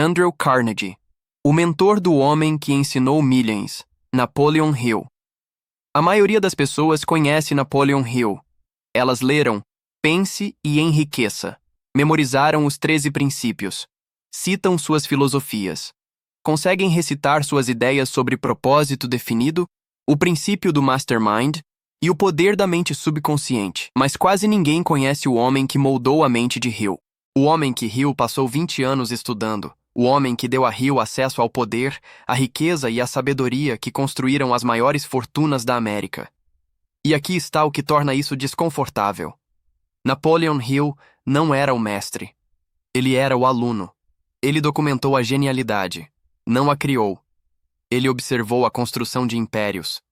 Andrew Carnegie, o mentor do homem que ensinou milhões, Napoleon Hill. A maioria das pessoas conhece Napoleon Hill. Elas leram Pense e Enriqueça, memorizaram os 13 princípios, citam suas filosofias, conseguem recitar suas ideias sobre propósito definido, o princípio do mastermind e o poder da mente subconsciente. Mas quase ninguém conhece o homem que moldou a mente de Hill. O homem que Hill passou 20 anos estudando. O homem que deu a Hill acesso ao poder, à riqueza e à sabedoria que construíram as maiores fortunas da América. E aqui está o que torna isso desconfortável. Napoleon Hill não era o mestre. Ele era o aluno. Ele documentou a genialidade. Não a criou. Ele observou a construção de impérios.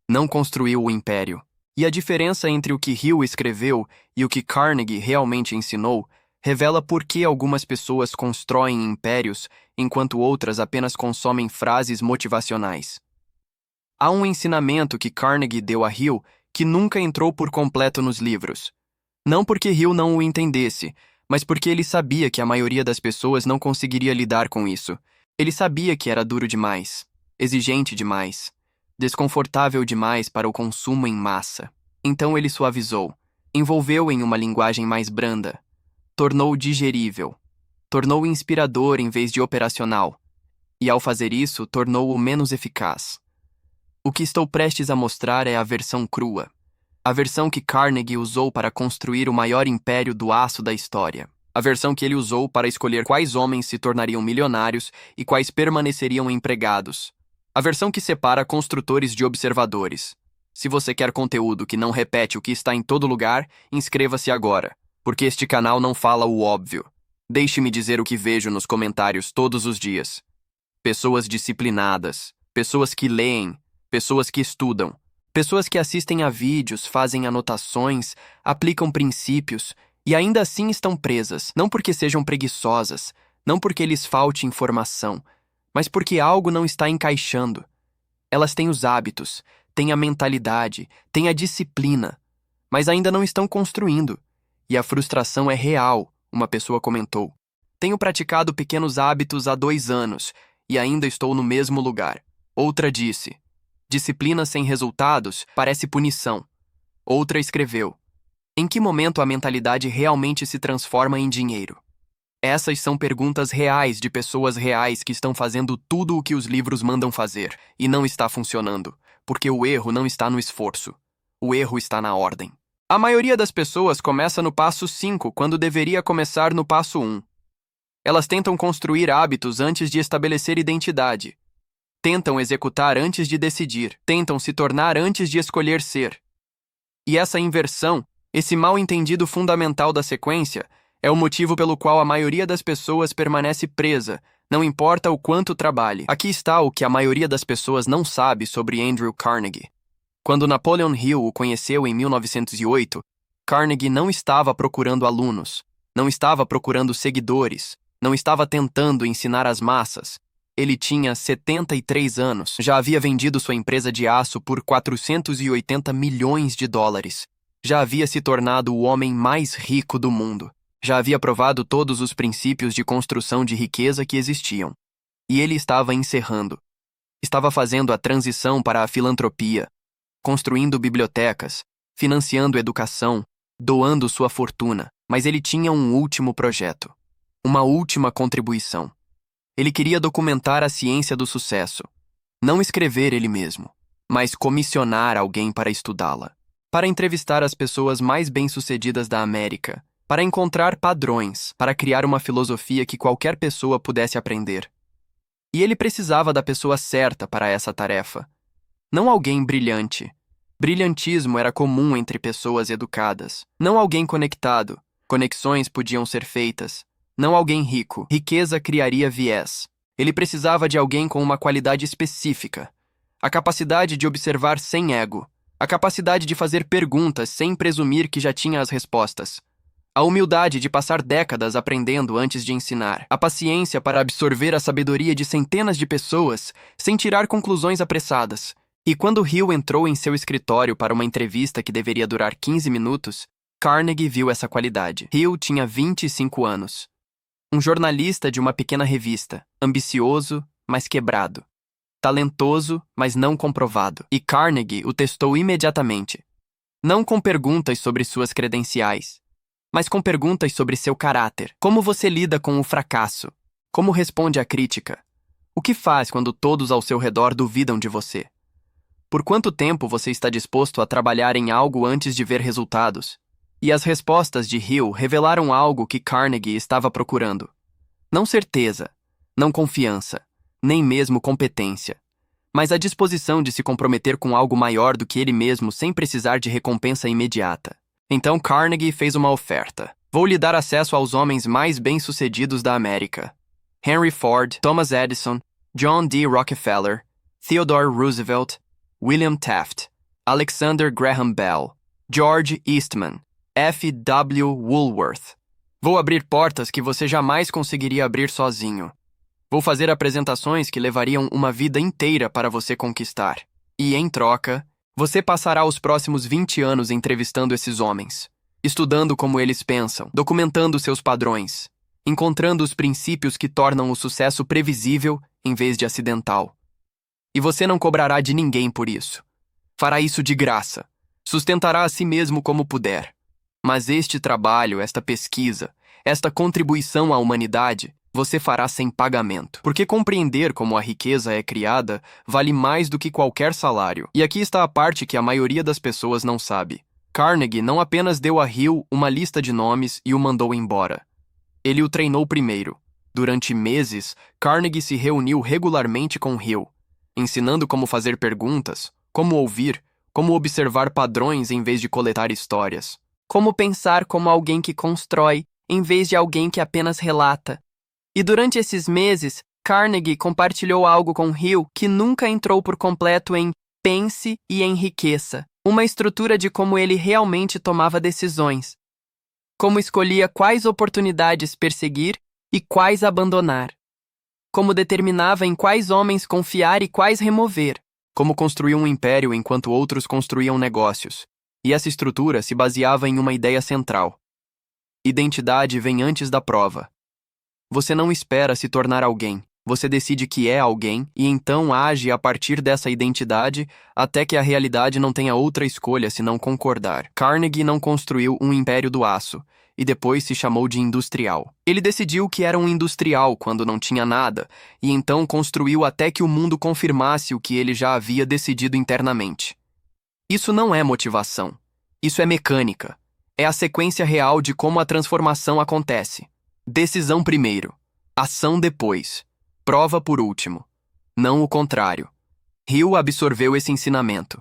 Não construiu o império. E a diferença entre o que Hill escreveu e o que Carnegie realmente ensinou revela por que algumas pessoas constroem impérios enquanto outras apenas consomem frases motivacionais. Há um ensinamento que Carnegie deu a Hill que nunca entrou por completo nos livros. Não porque Hill não o entendesse, mas porque ele sabia que a maioria das pessoas não conseguiria lidar com isso. Ele sabia que era duro demais, exigente demais, desconfortável demais para o consumo em massa. Então ele suavizou, envolveu em uma linguagem mais branda, tornou digerível, tornou inspirador em vez de operacional, e ao fazer isso, tornou-o menos eficaz. O que estou prestes a mostrar é a versão crua, a versão que Carnegie usou para construir o maior império do aço da história, a versão que ele usou para escolher quais homens se tornariam milionários e quais permaneceriam empregados, a versão que separa construtores de observadores. Se você quer conteúdo que não repete o que está em todo lugar, inscreva-se agora, porque este canal não fala o óbvio. Deixe-me dizer o que vejo nos comentários todos os dias. Pessoas disciplinadas, pessoas que leem, pessoas que estudam, pessoas que assistem a vídeos, fazem anotações, aplicam princípios e ainda assim estão presas, não porque sejam preguiçosas, não porque lhes falte informação, mas porque algo não está encaixando. Elas têm os hábitos, têm a mentalidade, têm a disciplina, mas ainda não estão construindo. E a frustração é real, uma pessoa comentou. Tenho praticado pequenos hábitos há 2 anos e ainda estou no mesmo lugar. Outra disse. Disciplina sem resultados parece punição. Outra escreveu. Em que momento a mentalidade realmente se transforma em dinheiro? Essas são perguntas reais de pessoas reais que estão fazendo tudo o que os livros mandam fazer e não está funcionando, porque o erro não está no esforço. O erro está na ordem. A maioria das pessoas começa no passo 5 quando deveria começar no passo 1. Elas tentam construir hábitos antes de estabelecer identidade. Tentam executar antes de decidir. Tentam se tornar antes de escolher ser. E essa inversão, esse mal-entendido fundamental da sequência, é o motivo pelo qual a maioria das pessoas permanece presa, não importa o quanto trabalhe. Aqui está o que a maioria das pessoas não sabe sobre Andrew Carnegie. Quando Napoleon Hill o conheceu em 1908, Carnegie não estava procurando alunos, não estava procurando seguidores, não estava tentando ensinar as massas. Ele tinha 73 anos, já havia vendido sua empresa de aço por 480 milhões de dólares. Já havia se tornado o homem mais rico do mundo. Já havia provado todos os princípios de construção de riqueza que existiam. E ele estava encerrando. Estava fazendo a transição para a filantropia, construindo bibliotecas, financiando educação, doando sua fortuna. Mas ele tinha um último projeto, uma última contribuição. Ele queria documentar a ciência do sucesso. Não escrever ele mesmo, mas comissionar alguém para estudá-la. Para entrevistar as pessoas mais bem-sucedidas da América, para encontrar padrões, para criar uma filosofia que qualquer pessoa pudesse aprender. E ele precisava da pessoa certa para essa tarefa. Não alguém brilhante. Brilhantismo era comum entre pessoas educadas. Não alguém conectado. Conexões podiam ser feitas. Não alguém rico. Riqueza criaria viés. Ele precisava de alguém com uma qualidade específica. A capacidade de observar sem ego. A capacidade de fazer perguntas sem presumir que já tinha as respostas. A humildade de passar décadas aprendendo antes de ensinar. A paciência para absorver a sabedoria de centenas de pessoas sem tirar conclusões apressadas. E quando Hill entrou em seu escritório para uma entrevista que deveria durar 15 minutos, Carnegie viu essa qualidade. Hill tinha 25 anos. Um jornalista de uma pequena revista, ambicioso, mas quebrado. Talentoso, mas não comprovado. E Carnegie o testou imediatamente. Não com perguntas sobre suas credenciais, mas com perguntas sobre seu caráter. Como você lida com o fracasso? Como responde à crítica? O que faz quando todos ao seu redor duvidam de você? Por quanto tempo você está disposto a trabalhar em algo antes de ver resultados? E as respostas de Hill revelaram algo que Carnegie estava procurando. Não certeza, não confiança, nem mesmo competência, mas a disposição de se comprometer com algo maior do que ele mesmo sem precisar de recompensa imediata. Então Carnegie fez uma oferta. Vou lhe dar acesso aos homens mais bem-sucedidos da América. Henry Ford, Thomas Edison, John D. Rockefeller, Theodore Roosevelt, William Taft, Alexander Graham Bell, George Eastman, F. W. Woolworth. Vou abrir portas que você jamais conseguiria abrir sozinho. Vou fazer apresentações que levariam uma vida inteira para você conquistar. E, em troca, você passará os próximos 20 anos entrevistando esses homens, estudando como eles pensam, documentando seus padrões, encontrando os princípios que tornam o sucesso previsível em vez de acidental. E você não cobrará de ninguém por isso. Fará isso de graça. Sustentará a si mesmo como puder. Mas este trabalho, esta pesquisa, esta contribuição à humanidade, você fará sem pagamento. Porque compreender como a riqueza é criada vale mais do que qualquer salário. E aqui está a parte que a maioria das pessoas não sabe. Carnegie não apenas deu a Hill uma lista de nomes e o mandou embora. Ele o treinou primeiro. Durante meses, Carnegie se reuniu regularmente com Hill, ensinando como fazer perguntas, como ouvir, como observar padrões em vez de coletar histórias. Como pensar como alguém que constrói, em vez de alguém que apenas relata. E durante esses meses, Carnegie compartilhou algo com Hill que nunca entrou por completo em pense e enriqueça, uma estrutura de como ele realmente tomava decisões. Como escolhia quais oportunidades perseguir e quais abandonar. Como determinava em quais homens confiar e quais remover. Como construiu um império enquanto outros construíam negócios. E essa estrutura se baseava em uma ideia central. Identidade vem antes da prova. Você não espera se tornar alguém. Você decide que é alguém e então age a partir dessa identidade até que a realidade não tenha outra escolha senão concordar. Carnegie não construiu um império do aço e depois se chamou de industrial. Ele decidiu que era um industrial quando não tinha nada e então construiu até que o mundo confirmasse o que ele já havia decidido internamente. Isso não é motivação. Isso é mecânica. É a sequência real de como a transformação acontece. Decisão primeiro. Ação depois. Prova por último. Não o contrário. Hill absorveu esse ensinamento.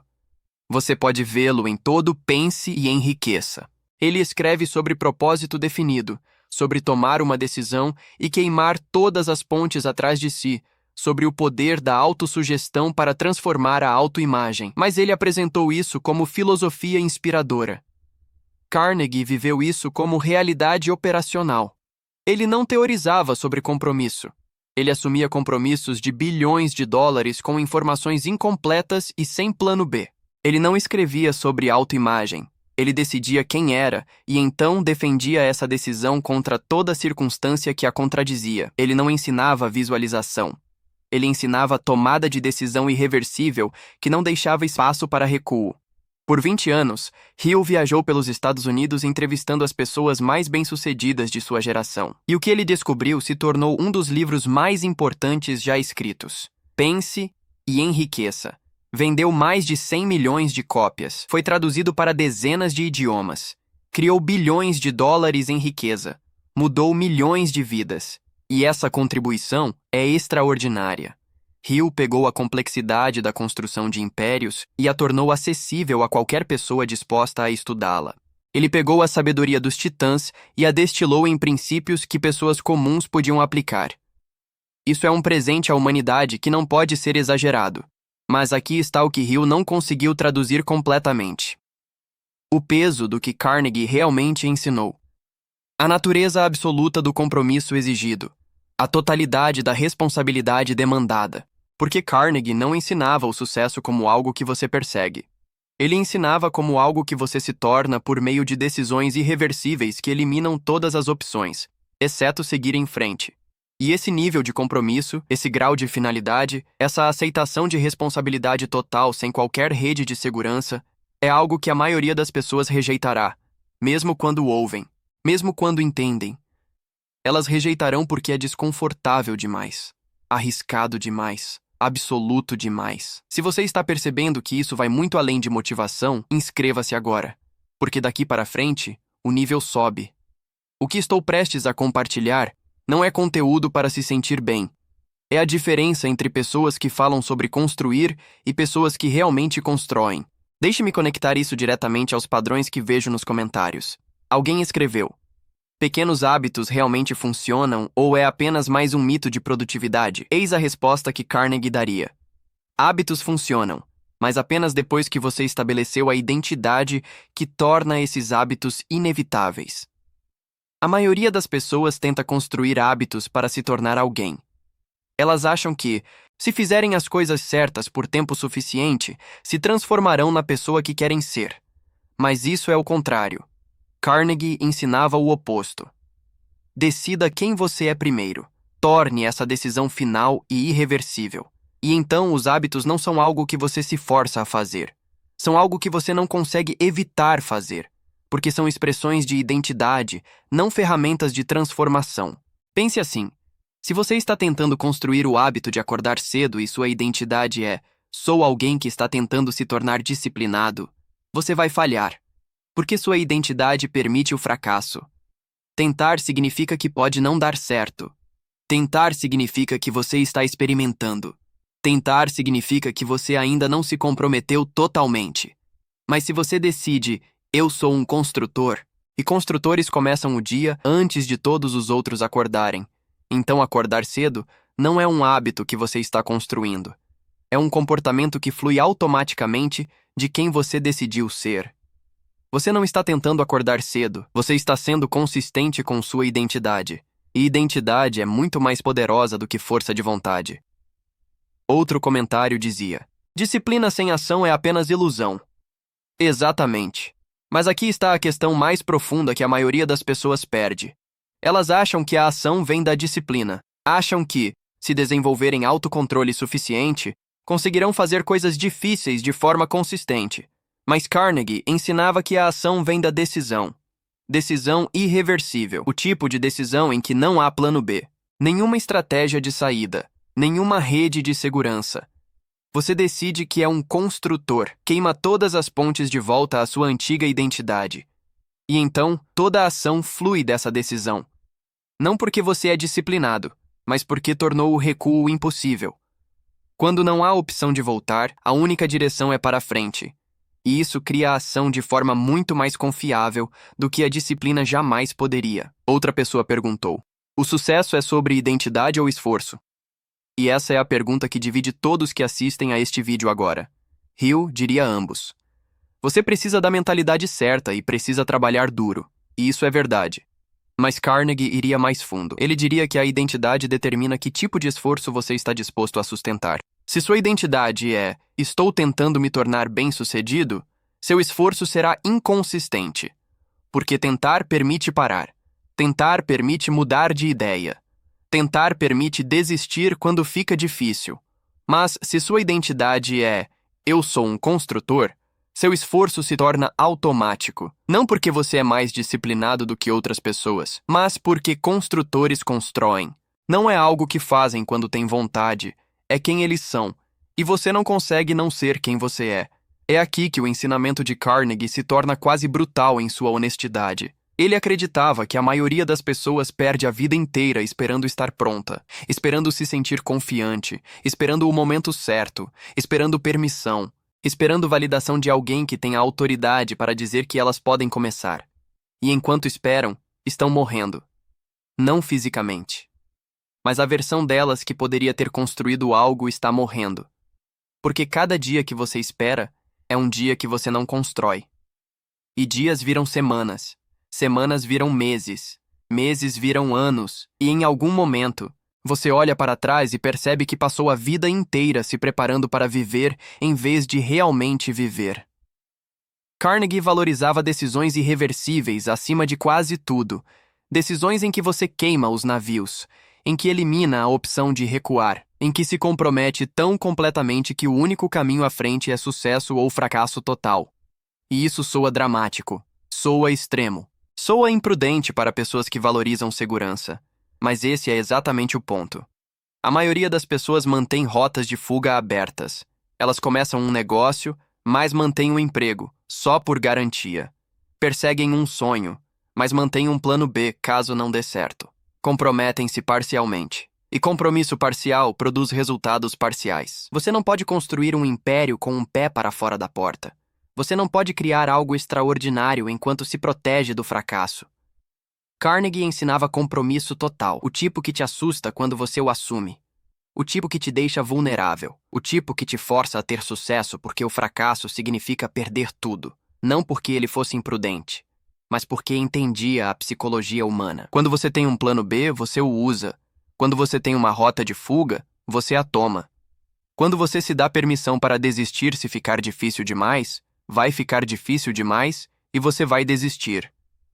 Você pode vê-lo em todo Pense e Enriqueça. Ele escreve sobre propósito definido, sobre tomar uma decisão e queimar todas as pontes atrás de si, sobre o poder da autossugestão para transformar a autoimagem. Mas ele apresentou isso como filosofia inspiradora. Carnegie viveu isso como realidade operacional. Ele não teorizava sobre compromisso. Ele assumia compromissos de bilhões de dólares com informações incompletas e sem plano B. Ele não escrevia sobre autoimagem. Ele decidia quem era e então defendia essa decisão contra toda circunstância que a contradizia. Ele não ensinava visualização. Ele ensinava tomada de decisão irreversível que não deixava espaço para recuo. Por 20 anos, Hill viajou pelos Estados Unidos entrevistando as pessoas mais bem-sucedidas de sua geração. E o que ele descobriu se tornou um dos livros mais importantes já escritos. Pense e Enriqueça. Vendeu mais de 100 milhões de cópias. Foi traduzido para dezenas de idiomas. Criou bilhões de dólares em riqueza. Mudou milhões de vidas. E essa contribuição é extraordinária. Hill pegou a complexidade da construção de impérios e a tornou acessível a qualquer pessoa disposta a estudá-la. Ele pegou a sabedoria dos titãs e a destilou em princípios que pessoas comuns podiam aplicar. Isso é um presente à humanidade que não pode ser exagerado. Mas aqui está o que Hill não conseguiu traduzir completamente. O peso do que Carnegie realmente ensinou. A natureza absoluta do compromisso exigido. A totalidade da responsabilidade demandada. Porque Carnegie não ensinava o sucesso como algo que você persegue. Ele ensinava como algo que você se torna por meio de decisões irreversíveis que eliminam todas as opções, exceto seguir em frente. E esse nível de compromisso, esse grau de finalidade, essa aceitação de responsabilidade total sem qualquer rede de segurança, é algo que a maioria das pessoas rejeitará, mesmo quando ouvem, mesmo quando entendem. Elas rejeitarão porque é desconfortável demais, arriscado demais, absoluto demais. Se você está percebendo que isso vai muito além de motivação, inscreva-se agora, porque daqui para frente, o nível sobe. O que estou prestes a compartilhar não é conteúdo para se sentir bem. É a diferença entre pessoas que falam sobre construir e pessoas que realmente constroem. Deixe-me conectar isso diretamente aos padrões que vejo nos comentários. Alguém escreveu: pequenos hábitos realmente funcionam ou é apenas mais um mito de produtividade? Eis a resposta que Carnegie daria. Hábitos funcionam, mas apenas depois que você estabeleceu a identidade que torna esses hábitos inevitáveis. A maioria das pessoas tenta construir hábitos para se tornar alguém. Elas acham que, se fizerem as coisas certas por tempo suficiente, se transformarão na pessoa que querem ser. Mas isso é o contrário. Carnegie ensinava o oposto. Decida quem você é primeiro. Torne essa decisão final e irreversível. E então os hábitos não são algo que você se força a fazer. São algo que você não consegue evitar fazer, porque são expressões de identidade, não ferramentas de transformação. Pense assim: se você está tentando construir o hábito de acordar cedo e sua identidade é "sou alguém que está tentando se tornar disciplinado", você vai falhar, porque sua identidade permite o fracasso. Tentar significa que pode não dar certo. Tentar significa que você está experimentando. Tentar significa que você ainda não se comprometeu totalmente. Mas se você decide "eu sou um construtor", e construtores começam o dia antes de todos os outros acordarem, então acordar cedo não é um hábito que você está construindo. É um comportamento que flui automaticamente de quem você decidiu ser. Você não está tentando acordar cedo, você está sendo consistente com sua identidade. E identidade é muito mais poderosa do que força de vontade. Outro comentário dizia: disciplina sem ação é apenas ilusão. Exatamente. Mas aqui está a questão mais profunda que a maioria das pessoas perde. Elas acham que a ação vem da disciplina. Acham que, se desenvolverem autocontrole suficiente, conseguirão fazer coisas difíceis de forma consistente. Mas Carnegie ensinava que a ação vem da decisão. Decisão irreversível, o tipo de decisão em que não há plano B, nenhuma estratégia de saída, nenhuma rede de segurança. Você decide que é um construtor, queima todas as pontes de volta à sua antiga identidade. E então, toda a ação flui dessa decisão. Não porque você é disciplinado, mas porque tornou o recuo impossível. Quando não há opção de voltar, a única direção é para frente. E isso cria a ação de forma muito mais confiável do que a disciplina jamais poderia. Outra pessoa perguntou: o sucesso é sobre identidade ou esforço? E essa é a pergunta que divide todos que assistem a este vídeo agora. Hill diria ambos. Você precisa da mentalidade certa e precisa trabalhar duro. E isso é verdade. Mas Carnegie iria mais fundo. Ele diria que a identidade determina que tipo de esforço você está disposto a sustentar. Se sua identidade é "estou tentando me tornar bem-sucedido", seu esforço será inconsistente. Porque tentar permite parar. Tentar permite mudar de ideia. Tentar permite desistir quando fica difícil. Mas se sua identidade é "eu sou um construtor", seu esforço se torna automático. Não porque você é mais disciplinado do que outras pessoas, mas porque construtores constroem. Não é algo que fazem quando têm vontade, é quem eles são. E você não consegue não ser quem você é. É aqui que o ensinamento de Carnegie se torna quase brutal em sua honestidade. Ele acreditava que a maioria das pessoas perde a vida inteira esperando estar pronta, esperando se sentir confiante, esperando o momento certo, esperando permissão, esperando validação de alguém que tenha autoridade para dizer que elas podem começar. E enquanto esperam, estão morrendo. Não fisicamente. Mas a versão delas que poderia ter construído algo está morrendo. Porque cada dia que você espera é um dia que você não constrói. E dias viram semanas. Semanas viram meses, meses viram anos, e em algum momento, você olha para trás e percebe que passou a vida inteira se preparando para viver em vez de realmente viver. Carnegie valorizava decisões irreversíveis acima de quase tudo. Decisões em que você queima os navios, em que elimina a opção de recuar, em que se compromete tão completamente que o único caminho à frente é sucesso ou fracasso total. E isso soa dramático, soa extremo, soa imprudente para pessoas que valorizam segurança. Mas esse é exatamente o ponto. A maioria das pessoas mantém rotas de fuga abertas. Elas começam um negócio, mas mantêm um emprego, só por garantia. Perseguem um sonho, mas mantêm um plano B caso não dê certo. Comprometem-se parcialmente. E compromisso parcial produz resultados parciais. Você não pode construir um império com um pé para fora da porta. Você não pode criar algo extraordinário enquanto se protege do fracasso. Carnegie ensinava compromisso total, o tipo que te assusta quando você o assume. O tipo que te deixa vulnerável. O tipo que te força a ter sucesso porque o fracasso significa perder tudo. Não porque ele fosse imprudente, mas porque entendia a psicologia humana. Quando você tem um plano B, você o usa. Quando você tem uma rota de fuga, você a toma. Quando você se dá permissão para desistir se ficar difícil demais, vai ficar difícil demais e você vai desistir.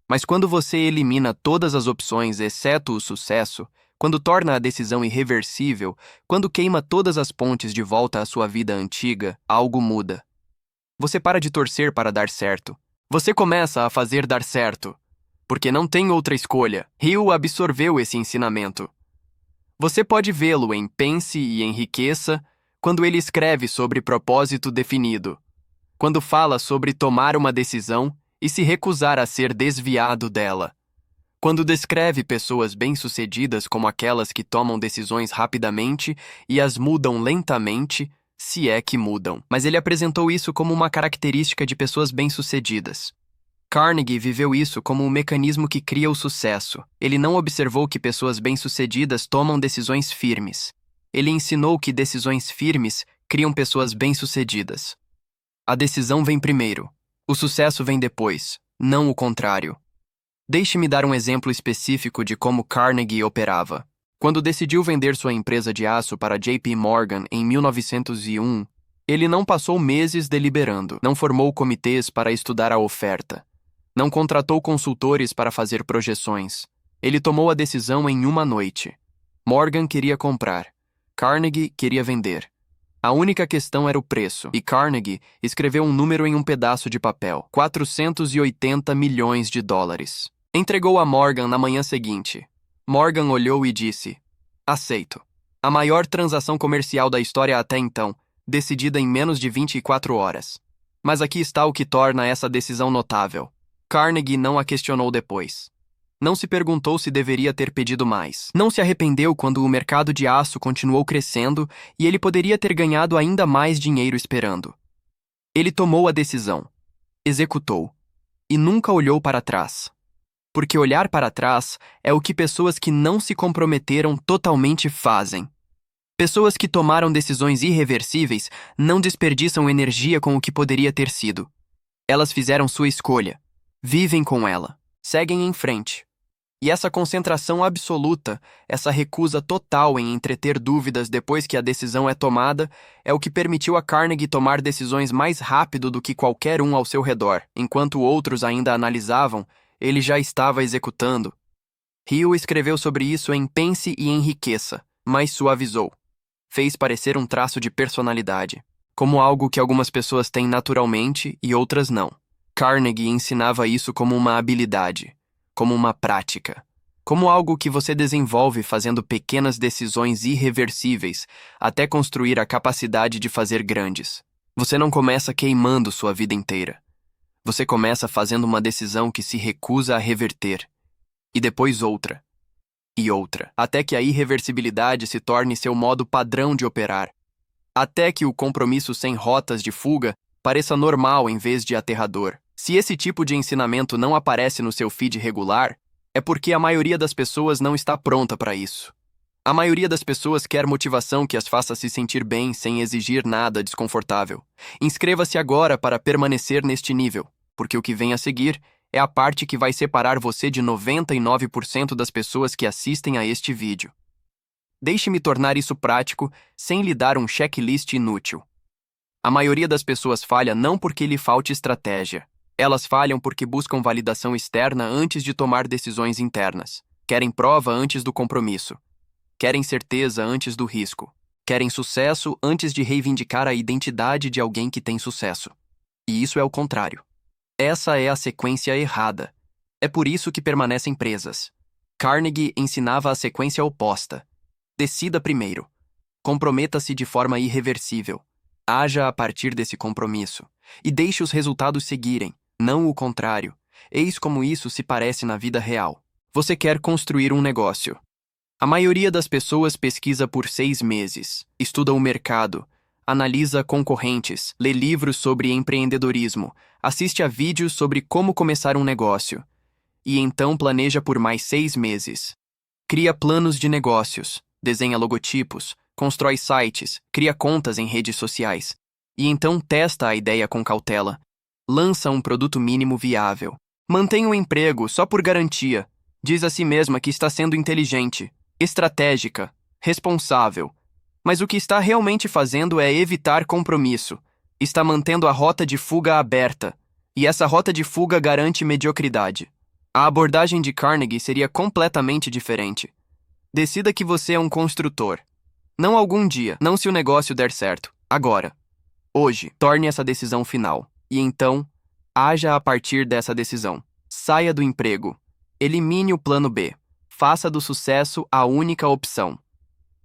Mas quando você elimina todas as opções exceto o sucesso, quando torna a decisão irreversível, quando queima todas as pontes de volta à sua vida antiga, algo muda. Você para de torcer para dar certo. Você começa a fazer dar certo. Porque não tem outra escolha. Hill absorveu esse ensinamento. Você pode vê-lo em Pense e Enriqueça, quando ele escreve sobre propósito definido. Quando fala sobre tomar uma decisão e se recusar a ser desviado dela. Quando descreve pessoas bem-sucedidas como aquelas que tomam decisões rapidamente e as mudam lentamente, se é que mudam. Mas ele apresentou isso como uma característica de pessoas bem-sucedidas. Carnegie viveu isso como um mecanismo que cria o sucesso. Ele não observou que pessoas bem-sucedidas tomam decisões firmes. Ele ensinou que decisões firmes criam pessoas bem-sucedidas. A decisão vem primeiro. O sucesso vem depois, não o contrário. Deixe-me dar um exemplo específico de como Carnegie operava. Quando decidiu vender sua empresa de aço para JP Morgan em 1901, ele não passou meses deliberando, não formou comitês para estudar a oferta, não contratou consultores para fazer projeções. Ele tomou a decisão em uma noite. Morgan queria comprar, Carnegie queria vender. A única questão era o preço, e Carnegie escreveu um número em um pedaço de papel: 480 milhões de dólares. Entregou a Morgan na manhã seguinte. Morgan olhou e disse: aceito. A maior transação comercial da história até então, decidida em menos de 24 horas. Mas aqui está o que torna essa decisão notável. Carnegie não a questionou depois. Não se perguntou se deveria ter pedido mais. Não se arrependeu quando o mercado de aço continuou crescendo e ele poderia ter ganhado ainda mais dinheiro esperando. Ele tomou a decisão, executou, e nunca olhou para trás. Porque olhar para trás é o que pessoas que não se comprometeram totalmente fazem. Pessoas que tomaram decisões irreversíveis não desperdiçam energia com o que poderia ter sido. Elas fizeram sua escolha, vivem com ela, seguem em frente. E essa concentração absoluta, essa recusa total em entreter dúvidas depois que a decisão é tomada, é o que permitiu a Carnegie tomar decisões mais rápido do que qualquer um ao seu redor. Enquanto outros ainda analisavam, ele já estava executando. Hill escreveu sobre isso em Pense e Enriqueça, mas suavizou. Fez parecer um traço de personalidade, como algo que algumas pessoas têm naturalmente e outras não. Carnegie ensinava isso como uma habilidade, como uma prática, como algo que você desenvolve fazendo pequenas decisões irreversíveis até construir a capacidade de fazer grandes. Você não começa queimando sua vida inteira. Você começa fazendo uma decisão que se recusa a reverter, e depois outra, e outra, até que a irreversibilidade se torne seu modo padrão de operar, até que o compromisso sem rotas de fuga pareça normal em vez de aterrador. Se esse tipo de ensinamento não aparece no seu feed regular, é porque a maioria das pessoas não está pronta para isso. A maioria das pessoas quer motivação que as faça se sentir bem sem exigir nada desconfortável. Inscreva-se agora para permanecer neste nível, porque o que vem a seguir é a parte que vai separar você de 99% das pessoas que assistem a este vídeo. Deixe-me tornar isso prático sem lhe dar um checklist inútil. A maioria das pessoas falha não porque lhe falte estratégia, Elas falham porque buscam validação externa antes de tomar decisões internas. Querem prova antes do compromisso. Querem certeza antes do risco. Querem sucesso antes de reivindicar a identidade de alguém que tem sucesso. E isso é o contrário. Essa é a sequência errada. É por isso que permanecem presas. Carnegie ensinava a sequência oposta. Decida primeiro. Comprometa-se de forma irreversível. Haja a partir desse compromisso. E deixe os resultados seguirem, não o contrário. Eis como isso se parece na vida real. Você quer construir um negócio. A maioria das pessoas pesquisa por 6 meses, estuda o mercado, analisa concorrentes, lê livros sobre empreendedorismo, assiste a vídeos sobre como começar um negócio. E então planeja por mais 6 meses. Cria planos de negócios, desenha logotipos, constrói sites, cria contas em redes sociais. E então testa a ideia com cautela. Lança um produto mínimo viável. Mantém o emprego só por garantia. Diz a si mesma que está sendo inteligente, estratégica, responsável. Mas o que está realmente fazendo é evitar compromisso. Está mantendo a rota de fuga aberta. E essa rota de fuga garante mediocridade. A abordagem de Carnegie seria completamente diferente. Decida que você é um construtor. Não algum dia, não se o negócio der certo. Agora. Hoje, torne essa decisão final. E então, haja a partir dessa decisão. Saia do emprego. Elimine o plano B. Faça do sucesso a única opção.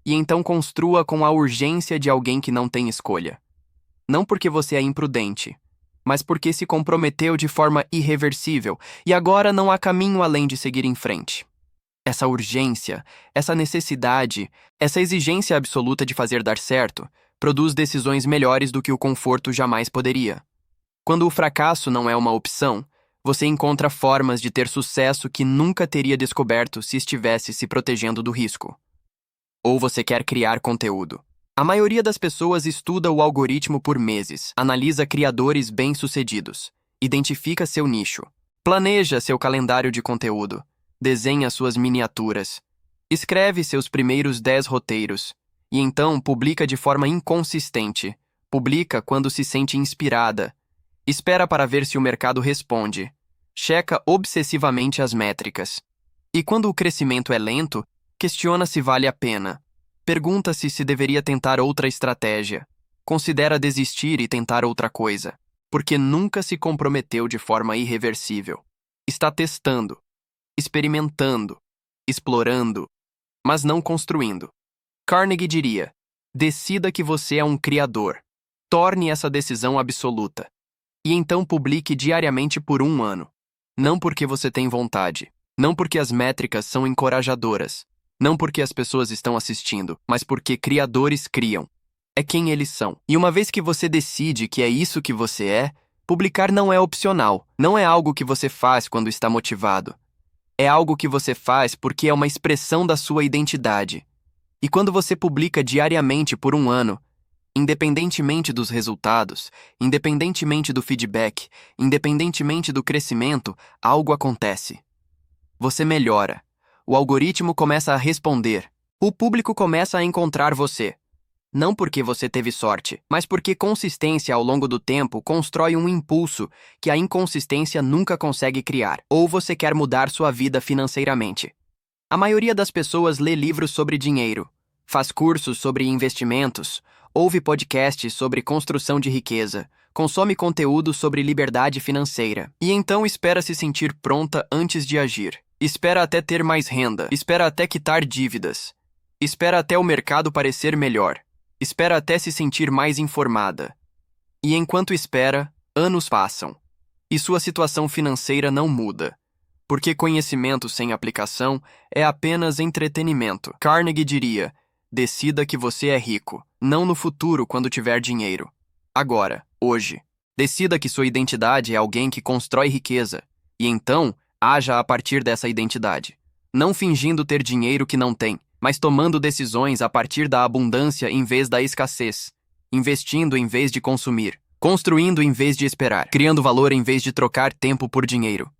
E então construa com a urgência de alguém que não tem escolha. Não porque você é imprudente, mas porque se comprometeu de forma irreversível e agora não há caminho além de seguir em frente. Essa urgência, essa necessidade, essa exigência absoluta de fazer dar certo, produz decisões melhores do que o conforto jamais poderia. Quando o fracasso não é uma opção, você encontra formas de ter sucesso que nunca teria descoberto se estivesse se protegendo do risco. Ou você quer criar conteúdo. A maioria das pessoas estuda o algoritmo por meses, analisa criadores bem-sucedidos, identifica seu nicho, planeja seu calendário de conteúdo, desenha suas miniaturas, escreve seus primeiros 10 roteiros e então publica de forma inconsistente, publica quando se sente inspirada, espera para ver se o mercado responde, checa obsessivamente as métricas. E quando o crescimento é lento, questiona se vale a pena. Pergunta-se se deveria tentar outra estratégia. Considera desistir e tentar outra coisa, porque nunca se comprometeu de forma irreversível. Está testando, experimentando, explorando, mas não construindo. Carnegie diria: decida que você é um criador. Torne essa decisão absoluta. E então publique diariamente por 1 ano. Não porque você tem vontade, não porque as métricas são encorajadoras, não porque as pessoas estão assistindo, mas porque criadores criam. É quem eles são. E uma vez que você decide que é isso que você é, publicar não é opcional, não é algo que você faz quando está motivado. É algo que você faz porque é uma expressão da sua identidade. E quando você publica diariamente por 1 ano, independentemente dos resultados, independentemente do feedback, independentemente do crescimento, algo acontece. Você melhora. O algoritmo começa a responder. O público começa a encontrar você. Não porque você teve sorte, mas porque consistência ao longo do tempo constrói um impulso que a inconsistência nunca consegue criar. Ou você quer mudar sua vida financeiramente. A maioria das pessoas lê livros sobre dinheiro, faz cursos sobre investimentos, ouve podcasts sobre construção de riqueza, consome conteúdo sobre liberdade financeira e então espera se sentir pronta antes de agir. Espera até ter mais renda, espera até quitar dívidas, espera até o mercado parecer melhor, espera até se sentir mais informada. E enquanto espera, anos passam. E sua situação financeira não muda. Porque conhecimento sem aplicação é apenas entretenimento. Carnegie diria: decida que você é rico, não no futuro quando tiver dinheiro. Agora, hoje. Decida que sua identidade é alguém que constrói riqueza, e então, haja a partir dessa identidade. Não fingindo ter dinheiro que não tem, mas tomando decisões a partir da abundância em vez da escassez, investindo em vez de consumir, construindo em vez de esperar, criando valor em vez de trocar tempo por dinheiro,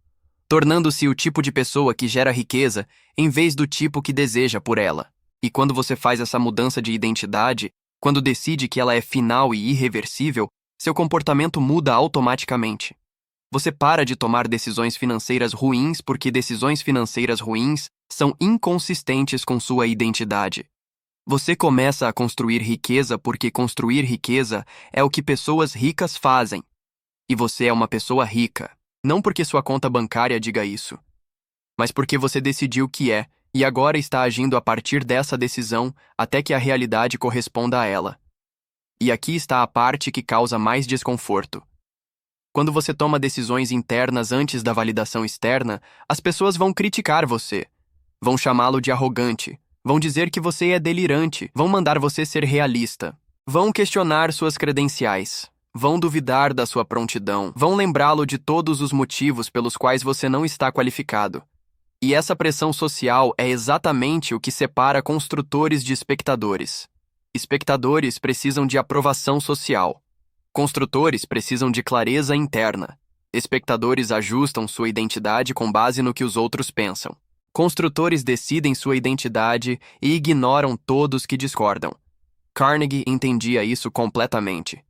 tornando-se o tipo de pessoa que gera riqueza em vez do tipo que deseja por ela. E quando você faz essa mudança de identidade, quando decide que ela é final e irreversível, seu comportamento muda automaticamente. Você para de tomar decisões financeiras ruins porque decisões financeiras ruins são inconsistentes com sua identidade. Você começa a construir riqueza porque construir riqueza é o que pessoas ricas fazem. E você é uma pessoa rica, não porque sua conta bancária diga isso, mas porque você decidiu que é, e agora está agindo a partir dessa decisão até que a realidade corresponda a ela. E aqui está a parte que causa mais desconforto. Quando você toma decisões internas antes da validação externa, as pessoas vão criticar você, vão chamá-lo de arrogante, vão dizer que você é delirante, vão mandar você ser realista, vão questionar suas credenciais, vão duvidar da sua prontidão, vão lembrá-lo de todos os motivos pelos quais você não está qualificado. E essa pressão social é exatamente o que separa construtores de espectadores. Espectadores precisam de aprovação social. Construtores precisam de clareza interna. Espectadores ajustam sua identidade com base no que os outros pensam. Construtores decidem sua identidade e ignoram todos que discordam. Carnegie entendia isso completamente.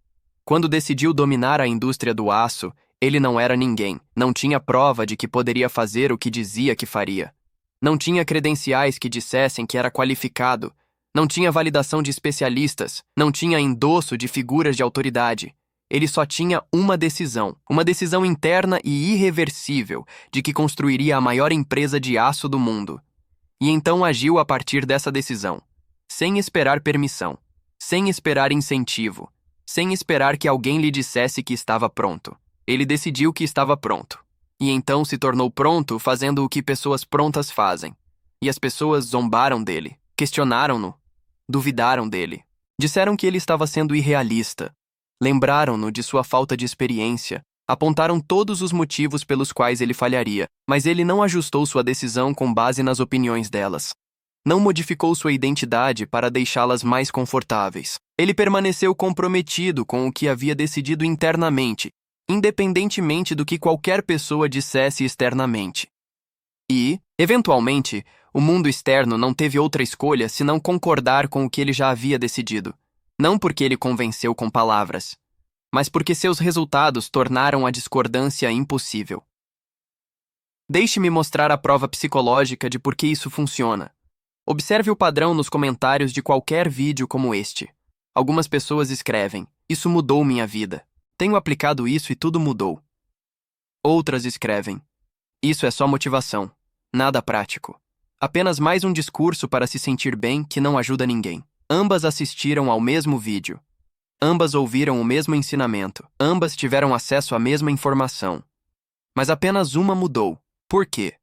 Quando decidiu dominar a indústria do aço, ele não era ninguém, não tinha prova de que poderia fazer o que dizia que faria. Não tinha credenciais que dissessem que era qualificado. Não tinha validação de especialistas, não tinha endosso de figuras de autoridade. Ele só tinha uma decisão interna e irreversível de que construiria a maior empresa de aço do mundo. E então agiu a partir dessa decisão, sem esperar permissão, sem esperar incentivo, sem esperar que alguém lhe dissesse que estava pronto. Ele decidiu que estava pronto. E então se tornou pronto fazendo o que pessoas prontas fazem. E as pessoas zombaram dele, questionaram-no, duvidaram dele. Disseram que ele estava sendo irrealista. Lembraram-no de sua falta de experiência. Apontaram todos os motivos pelos quais ele falharia, mas ele não ajustou sua decisão com base nas opiniões delas. Não modificou sua identidade para deixá-las mais confortáveis. Ele permaneceu comprometido com o que havia decidido internamente, independentemente do que qualquer pessoa dissesse externamente. E, eventualmente, o mundo externo não teve outra escolha senão concordar com o que ele já havia decidido. Não porque ele convenceu com palavras, mas porque seus resultados tornaram a discordância impossível. Deixe-me mostrar a prova psicológica de por que isso funciona. Observe o padrão nos comentários de qualquer vídeo como este. Algumas pessoas escrevem: "Isso mudou minha vida. Tenho aplicado isso e tudo mudou." Outras escrevem: "Isso é só motivação, nada prático. Apenas mais um discurso para se sentir bem que não ajuda ninguém." Ambas assistiram ao mesmo vídeo. Ambas ouviram o mesmo ensinamento. Ambas tiveram acesso à mesma informação. Mas apenas uma mudou. Por quê?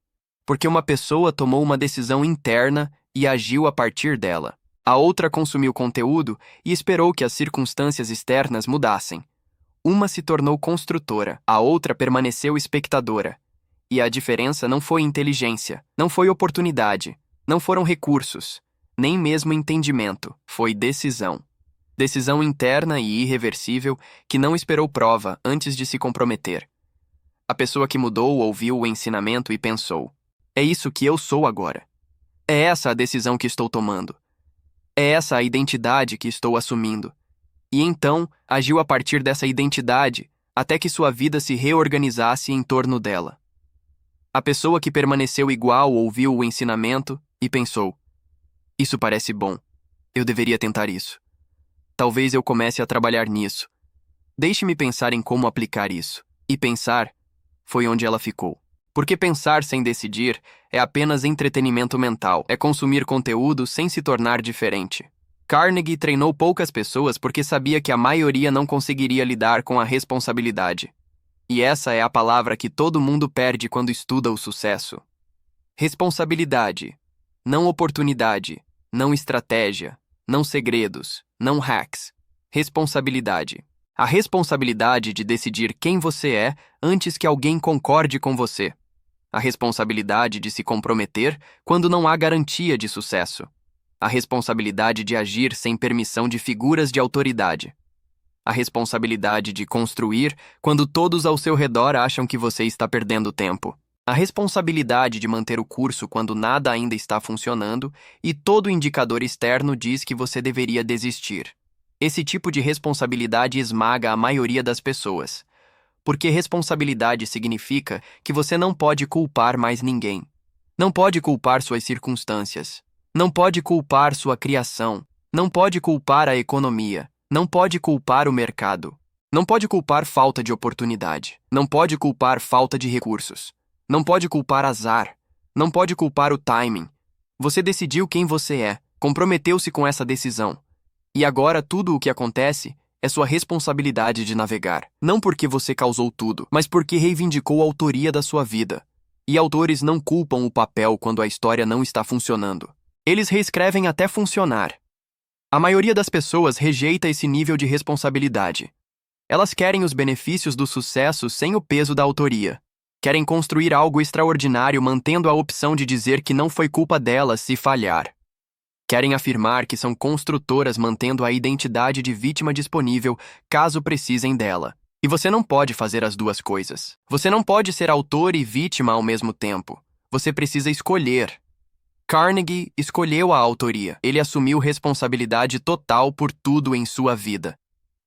Porque uma pessoa tomou uma decisão interna e agiu a partir dela. A outra consumiu conteúdo e esperou que as circunstâncias externas mudassem. Uma se tornou construtora, a outra permaneceu espectadora. E a diferença não foi inteligência, não foi oportunidade, não foram recursos, nem mesmo entendimento, foi decisão. Decisão interna e irreversível que não esperou prova antes de se comprometer. A pessoa que mudou ouviu o ensinamento e pensou: "É isso que eu sou agora. É essa a decisão que estou tomando. É essa a identidade que estou assumindo." E então agiu a partir dessa identidade até que sua vida se reorganizasse em torno dela. A pessoa que permaneceu igual ouviu o ensinamento e pensou: "Isso parece bom. Eu deveria tentar isso. Talvez eu comece a trabalhar nisso. Deixe-me pensar em como aplicar isso." E pensar foi onde ela ficou. Porque pensar sem decidir é apenas entretenimento mental, é consumir conteúdo sem se tornar diferente. Carnegie treinou poucas pessoas porque sabia que a maioria não conseguiria lidar com a responsabilidade. E essa é a palavra que todo mundo perde quando estuda o sucesso. Responsabilidade. Não oportunidade, não estratégia, não segredos, não hacks. Responsabilidade. A responsabilidade de decidir quem você é antes que alguém concorde com você. A responsabilidade de se comprometer quando não há garantia de sucesso. A responsabilidade de agir sem permissão de figuras de autoridade. A responsabilidade de construir quando todos ao seu redor acham que você está perdendo tempo. A responsabilidade de manter o curso quando nada ainda está funcionando e todo indicador externo diz que você deveria desistir. Esse tipo de responsabilidade esmaga a maioria das pessoas. Porque responsabilidade significa que você não pode culpar mais ninguém. Não pode culpar suas circunstâncias. Não pode culpar sua criação. Não pode culpar a economia. Não pode culpar o mercado. Não pode culpar falta de oportunidade. Não pode culpar falta de recursos. Não pode culpar azar. Não pode culpar o timing. Você decidiu quem você é, comprometeu-se com essa decisão. E agora tudo o que acontece é sua responsabilidade de navegar. Não porque você causou tudo, mas porque reivindicou a autoria da sua vida. E autores não culpam o papel quando a história não está funcionando. Eles reescrevem até funcionar. A maioria das pessoas rejeita esse nível de responsabilidade. Elas querem os benefícios do sucesso sem o peso da autoria. Querem construir algo extraordinário mantendo a opção de dizer que não foi culpa delas se falhar. Querem afirmar que são construtoras mantendo a identidade de vítima disponível caso precisem dela. E você não pode fazer as duas coisas. Você não pode ser autor e vítima ao mesmo tempo. Você precisa escolher. Carnegie escolheu a autoria. Ele assumiu responsabilidade total por tudo em sua vida.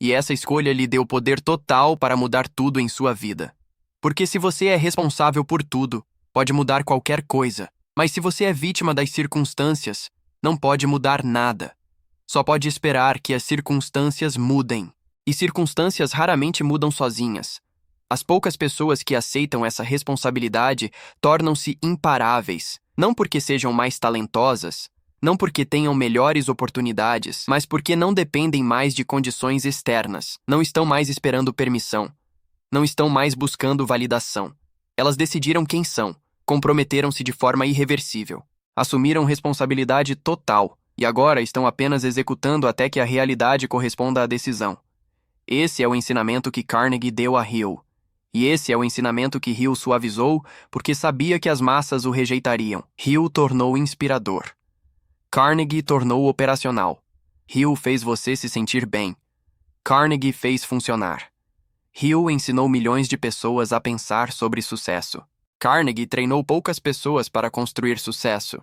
E essa escolha lhe deu poder total para mudar tudo em sua vida. Porque se você é responsável por tudo, pode mudar qualquer coisa. Mas se você é vítima das circunstâncias, não pode mudar nada. Só pode esperar que as circunstâncias mudem. E circunstâncias raramente mudam sozinhas. As poucas pessoas que aceitam essa responsabilidade tornam-se imparáveis, não porque sejam mais talentosas, não porque tenham melhores oportunidades, mas porque não dependem mais de condições externas, não estão mais esperando permissão, não estão mais buscando validação. Elas decidiram quem são, comprometeram-se de forma irreversível, assumiram responsabilidade total e agora estão apenas executando até que a realidade corresponda à decisão. Esse é o ensinamento que Carnegie deu a Hill. E esse é o ensinamento que Hill suavizou porque sabia que as massas o rejeitariam. Hill tornou inspirador. Carnegie tornou operacional. Hill fez você se sentir bem. Carnegie fez funcionar. Hill ensinou milhões de pessoas a pensar sobre sucesso. Carnegie treinou poucas pessoas para construir sucesso.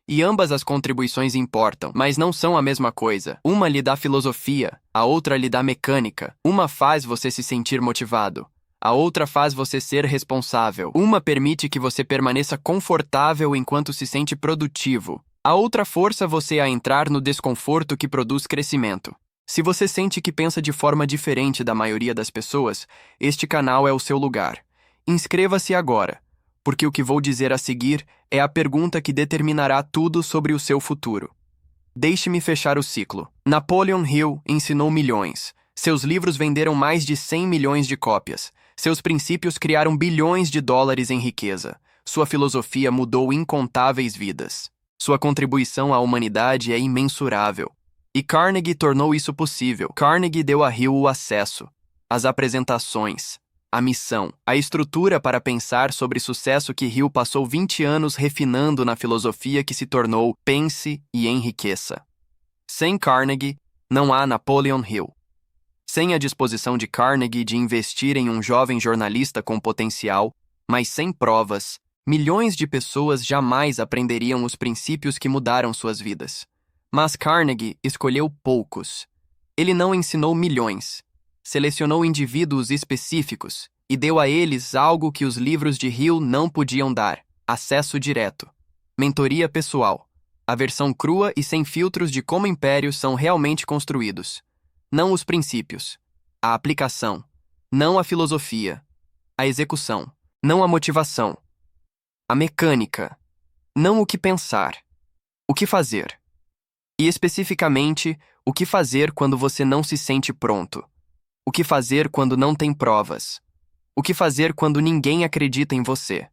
E ambas as contribuições importam, mas não são a mesma coisa. Uma lhe dá filosofia, a outra lhe dá mecânica. Uma faz você se sentir motivado. A outra faz você ser responsável. Uma permite que você permaneça confortável enquanto se sente produtivo. A outra força você a entrar no desconforto que produz crescimento. Se você sente que pensa de forma diferente da maioria das pessoas, este canal é o seu lugar. Inscreva-se agora, porque o que vou dizer a seguir é a pergunta que determinará tudo sobre o seu futuro. Deixe-me fechar o ciclo. Napoleon Hill ensinou milhões. Seus livros venderam mais de 100 milhões de cópias. Seus princípios criaram bilhões de dólares em riqueza. Sua filosofia mudou incontáveis vidas. Sua contribuição à humanidade é imensurável. E Carnegie tornou isso possível. Carnegie deu a Hill o acesso, as apresentações, a missão, a estrutura para pensar sobre sucesso que Hill passou 20 anos refinando na filosofia que se tornou Pense e Enriqueça. Sem Carnegie, não há Napoleon Hill. Sem a disposição de Carnegie de investir em um jovem jornalista com potencial, mas sem provas, milhões de pessoas jamais aprenderiam os princípios que mudaram suas vidas. Mas Carnegie escolheu poucos. Ele não ensinou milhões. Selecionou indivíduos específicos e deu a eles algo que os livros de Hill não podiam dar: acesso direto, mentoria pessoal, a versão crua e sem filtros de como impérios são realmente construídos. Não os princípios, a aplicação, não a filosofia, a execução, não a motivação, a mecânica, não o que pensar, o que fazer. E especificamente, o que fazer quando você não se sente pronto. O que fazer quando não tem provas. O que fazer quando ninguém acredita em você.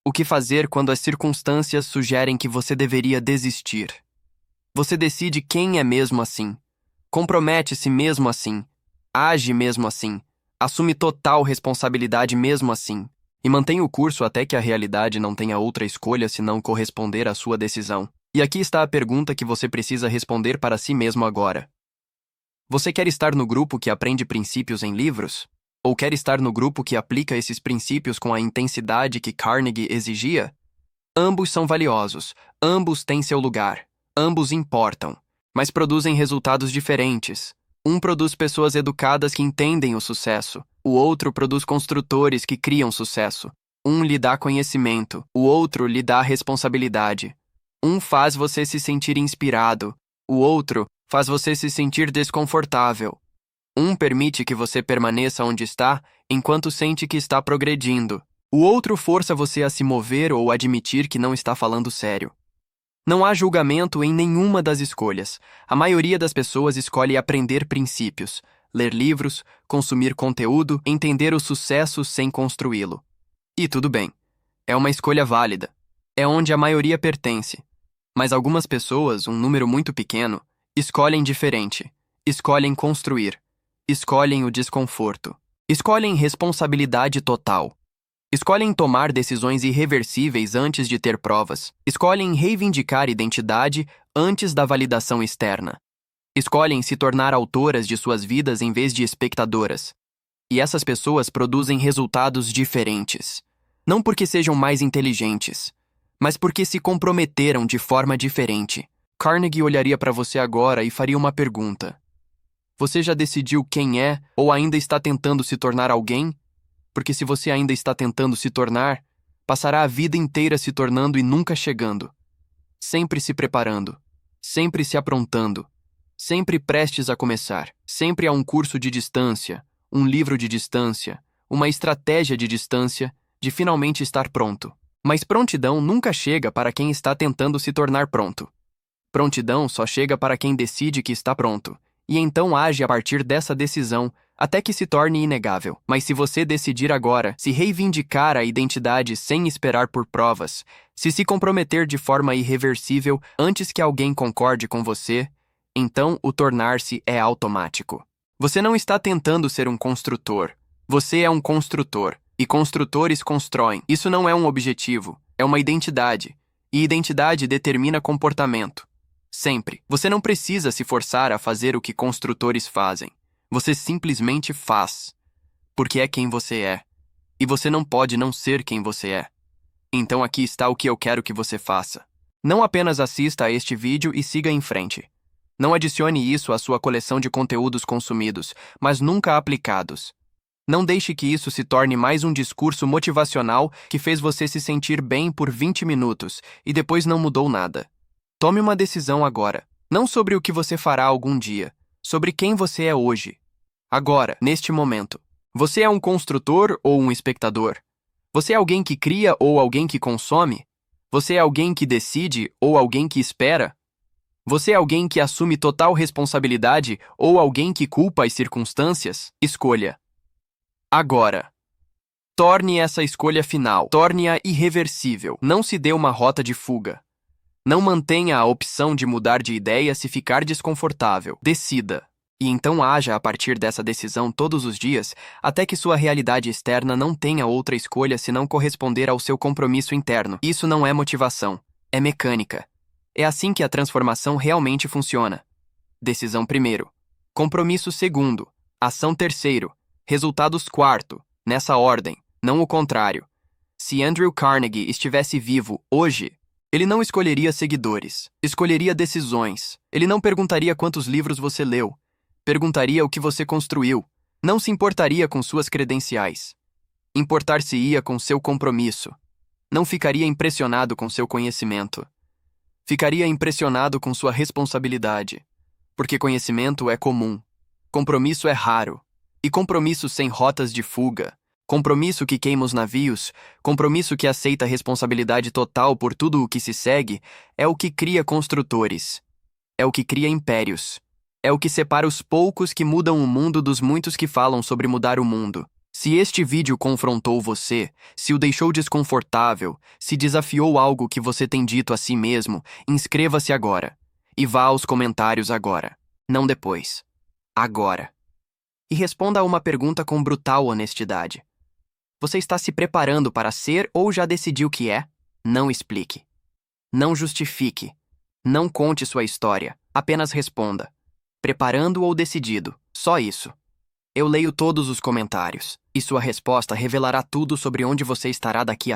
O que fazer quando as circunstâncias sugerem que você deveria desistir. Você decide quem é mesmo assim. Compromete-se mesmo assim. Age mesmo assim. Assume total responsabilidade mesmo assim. E mantém o curso até que a realidade não tenha outra escolha senão corresponder à sua decisão. E aqui está a pergunta que você precisa responder para si mesmo agora. Você quer estar no grupo que aprende princípios em livros? Ou quer estar no grupo que aplica esses princípios com a intensidade que Carnegie exigia? Ambos são valiosos, ambos têm seu lugar, ambos importam, mas produzem resultados diferentes. Um produz pessoas educadas que entendem o sucesso, O outro produz construtores que criam sucesso. Um lhe dá conhecimento, o outro lhe dá responsabilidade. Um faz você se sentir inspirado, o outro faz você se sentir desconfortável. Um permite que você permaneça onde está enquanto sente que está progredindo. O outro força você a se mover ou admitir que não está falando sério. Não há julgamento em nenhuma das escolhas. A maioria das pessoas escolhe aprender princípios, ler livros, consumir conteúdo, entender o sucesso sem construí-lo. E tudo bem. É uma escolha válida. É onde a maioria pertence. Mas algumas pessoas, um número muito pequeno, escolhem diferente. Escolhem construir. Escolhem o desconforto. Escolhem responsabilidade total. Escolhem tomar decisões irreversíveis antes de ter provas. Escolhem reivindicar identidade antes da validação externa. Escolhem se tornar autoras de suas vidas em vez de espectadoras. E essas pessoas produzem resultados diferentes. Não porque sejam mais inteligentes, mas porque se comprometeram de forma diferente. Carnegie olharia para você agora e faria uma pergunta. Você já decidiu quem é ou ainda está tentando se tornar alguém? Porque se você ainda está tentando se tornar, passará a vida inteira se tornando e nunca chegando. Sempre se preparando, sempre se aprontando, sempre prestes a começar. Sempre há um curso de distância, um livro de distância, uma estratégia de distância, de finalmente estar pronto. Mas prontidão nunca chega para quem está tentando se tornar pronto. Prontidão só chega para quem decide que está pronto, e então age a partir dessa decisão, até que se torne inegável. Mas se você decidir agora se reivindicar a identidade sem esperar por provas, se comprometer de forma irreversível antes que alguém concorde com você, então o tornar-se é automático. Você não está tentando ser um construtor. Você é um construtor. E construtores constroem. Isso não é um objetivo, é uma identidade. E identidade determina comportamento. Sempre. Você não precisa se forçar a fazer o que construtores fazem. Você simplesmente faz. Porque é quem você é. E você não pode não ser quem você é. Então aqui está o que eu quero que você faça. Não apenas assista a este vídeo e siga em frente. Não adicione isso à sua coleção de conteúdos consumidos, mas nunca aplicados. Não deixe que isso se torne mais um discurso motivacional que fez você se sentir bem por 20 minutos e depois não mudou nada. Tome uma decisão agora, não sobre o que você fará algum dia, sobre quem você é hoje. Agora, neste momento. Você é um construtor ou um espectador? Você é alguém que cria ou alguém que consome? Você é alguém que decide ou alguém que espera? Você é alguém que assume total responsabilidade ou alguém que culpa as circunstâncias? Escolha. Agora. Torne essa escolha final. Torne-a irreversível. Não se dê uma rota de fuga. Não mantenha a opção de mudar de ideia se ficar desconfortável. Decida. E então haja a partir dessa decisão todos os dias, até que sua realidade externa não tenha outra escolha senão corresponder ao seu compromisso interno. Isso não é motivação. É mecânica. É assim que a transformação realmente funciona. Decisão primeiro. Compromisso segundo. Ação terceiro. Resultados quarto, nessa ordem, não o contrário. Se Andrew Carnegie estivesse vivo hoje, ele não escolheria seguidores, escolheria decisões. Ele não perguntaria quantos livros você leu, perguntaria o que você construiu. Não se importaria com suas credenciais. Importar-se-ia com seu compromisso. Não ficaria impressionado com seu conhecimento. Ficaria impressionado com sua responsabilidade. Porque conhecimento é comum, compromisso é raro. E compromisso sem rotas de fuga, compromisso que queima os navios, compromisso que aceita responsabilidade total por tudo o que se segue, é o que cria construtores. É o que cria impérios. É o que separa os poucos que mudam o mundo dos muitos que falam sobre mudar o mundo. Se este vídeo confrontou você, se o deixou desconfortável, se desafiou algo que você tem dito a si mesmo, inscreva-se agora. E vá aos comentários agora. Não depois. Agora. E responda a uma pergunta com brutal honestidade. Você está se preparando para ser ou já decidiu que é? Não explique. Não justifique. Não conte sua história. Apenas responda. Preparando ou decidido. Só isso. Eu leio todos os comentários. E sua resposta revelará tudo sobre onde você estará daqui a